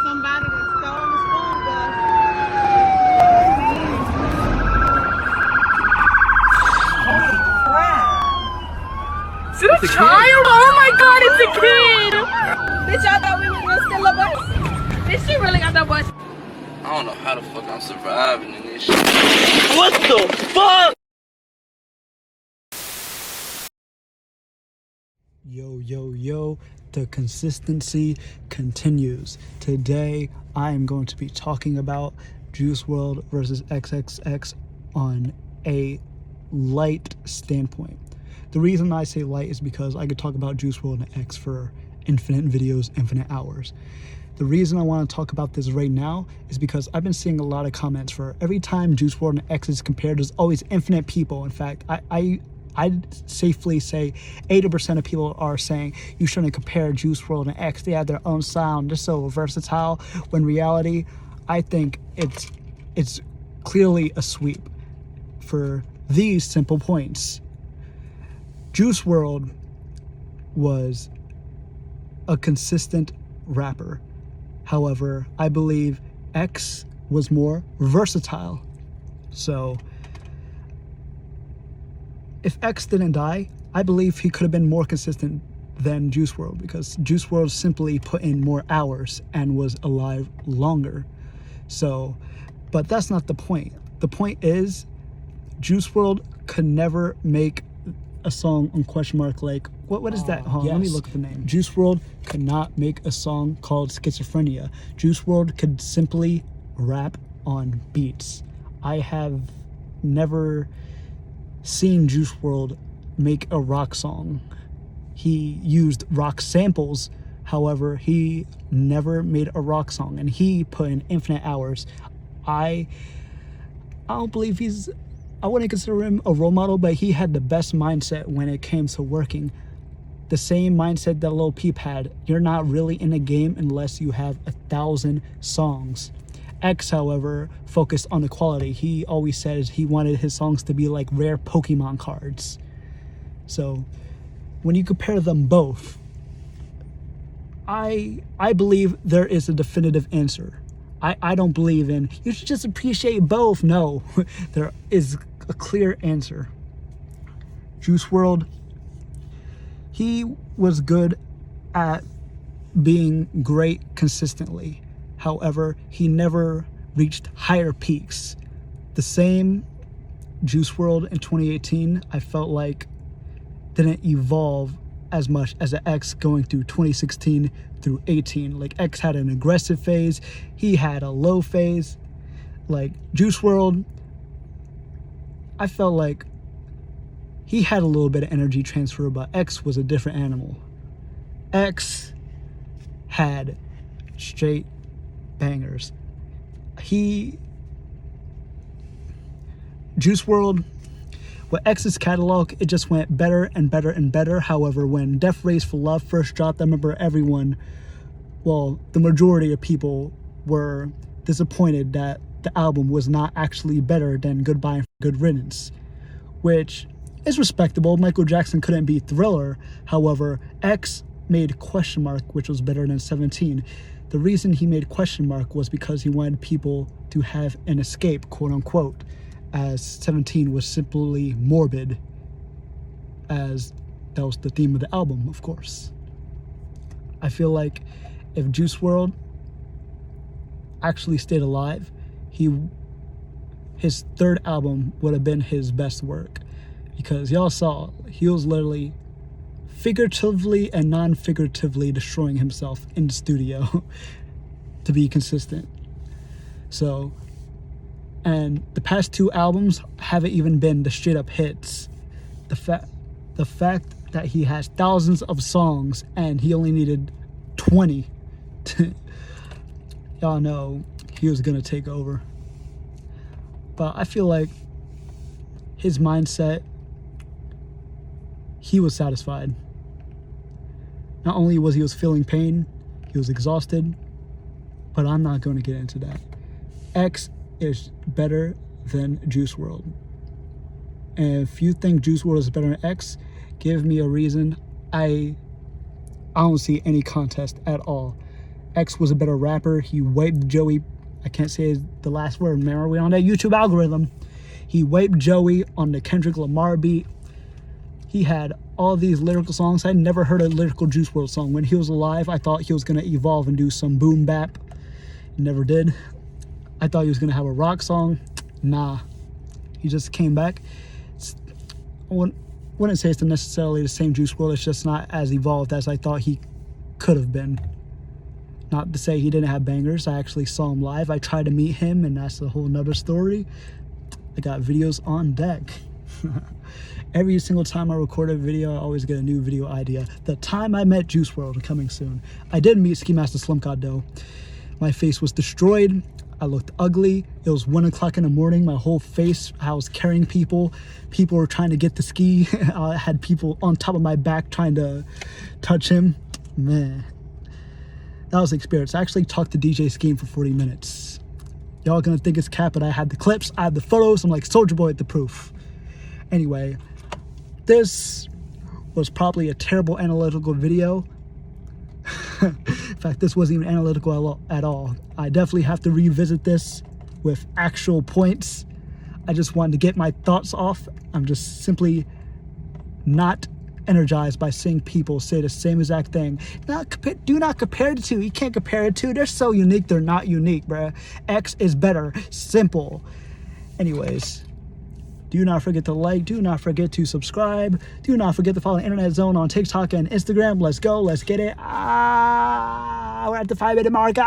Somebody that stole the school bus. Holy crap! Is it a child? Oh my god, it's a kid! Bitch, y'all thought we was gonna steal a bus? Bitch, she really got that bus. I don't know how the fuck I'm surviving in this shit. What the fuck? Yo, the consistency continues. Today, I am going to be talking about Juice WRLD versus XXX on a light standpoint. The reason I say light is because I could talk about Juice WRLD and X for infinite videos, infinite hours. The reason I want to talk about this right now is because I've been seeing a lot of comments for every time Juice WRLD and X is compared, there's always infinite people. In fact, I'd safely say 80% of people are saying you shouldn't compare Juice WRLD and X. They have their own sound. They're so versatile. When in reality, I think it's clearly a sweep for these simple points. Juice WRLD was a consistent rapper. However, I believe X was more versatile. So if X didn't die, I believe he could have been more consistent than Juice WRLD, because Juice WRLD simply put in more hours and was alive longer. So, but that's not the point. The point is, Juice WRLD could never make a song on question mark like, what is that? Hold on, let me look at the name. Juice WRLD could not make a song called Schizophrenia. Juice WRLD could simply rap on beats. I have never seen Juice WRLD make a rock song. He used rock samples, however, he never made a rock song, and he put in infinite hours. I don't believe I wouldn't consider him a role model, but he had the best mindset when it came to working. The same mindset that Lil Peep had. You're not really in a game unless you have 1,000 songs. X, however, focused on the quality. He always says he wanted his songs to be like rare Pokemon cards. So when you compare them both, I believe there is a definitive answer. I don't believe in, you should just appreciate both. No, there is a clear answer. Juice WRLD, he was good at being great consistently. However, he never reached higher peaks. The same Juice WRLD in 2018, I felt like didn't evolve as much as the X going through 2016 through 18. Like, X had an aggressive phase, he had a low phase. Like, Juice WRLD, I felt like he had a little bit of energy transfer, but X was a different animal. X had straight bangers. Juice WRLD, with X's catalog, it just went better and better and better. However, when Death Race for Love first dropped, I remember the majority of people were disappointed that the album was not actually better than Goodbye and Good Riddance, which is respectable. Michael Jackson couldn't beat Thriller. However, X made Question Mark, which was better than 17. The reason he made Question Mark was because he wanted people to have an escape, quote unquote, as 17 was simply morbid, as that was the theme of the album, of course. I feel like if Juice WRLD actually stayed alive, his third album would have been his best work, because y'all saw he was literally figuratively and non-figuratively destroying himself in the studio to be consistent. So, and the past two albums haven't even been the straight up hits. The fact that he has thousands of songs and he only needed 20 to, y'all know he was gonna take over. But I feel like his mindset, he was satisfied. Not only was he feeling pain, he was exhausted, but I'm not going to get into that. X is better than Juice WRLD. And if you think Juice WRLD is better than X, give me a reason. I don't see any contest at all. X was a better rapper. He wiped Joey. I can't say the last word. Remember, we on that YouTube algorithm. He wiped Joey on the Kendrick Lamar beat. He had all these lyrical songs. I never heard a lyrical Juice WRLD song. When he was alive, I thought he was going to evolve and do some boom bap. He never did. I thought he was going to have a rock song. Nah. He just came back. I wouldn't say it's necessarily the same Juice WRLD. It's just not as evolved as I thought he could have been. Not to say he didn't have bangers. I actually saw him live. I tried to meet him, and that's a whole nother story. I got videos on deck. Every single time I record a video, I always get a new video idea. The time I met Juice WRLD, coming soon. I did meet Ski Master Slim God though. My face was destroyed. I looked ugly. It was 1 o'clock in the morning. My whole face, I was carrying people. People were trying to get the ski. I had people on top of my back trying to touch him. Man, that was the experience. I actually talked to DJ Scheme for 40 minutes. Y'all gonna think it's cap, but I had the clips, I had the photos. I'm like Soulja Boy at the proof. Anyway, this was probably a terrible analytical video. In fact, this wasn't even analytical at all. I definitely have to revisit this with actual points. I just wanted to get my thoughts off. I'm just simply not energized by seeing people say the same exact thing. Do not compare the two. You can't compare the two. They're so unique, they're not unique, bruh. X is better. Simple. Anyways, do not forget to like. Do not forget to subscribe. Do not forget to follow Internet Zone on TikTok and Instagram. Let's go. Let's get it. We're at the 5-minute mark.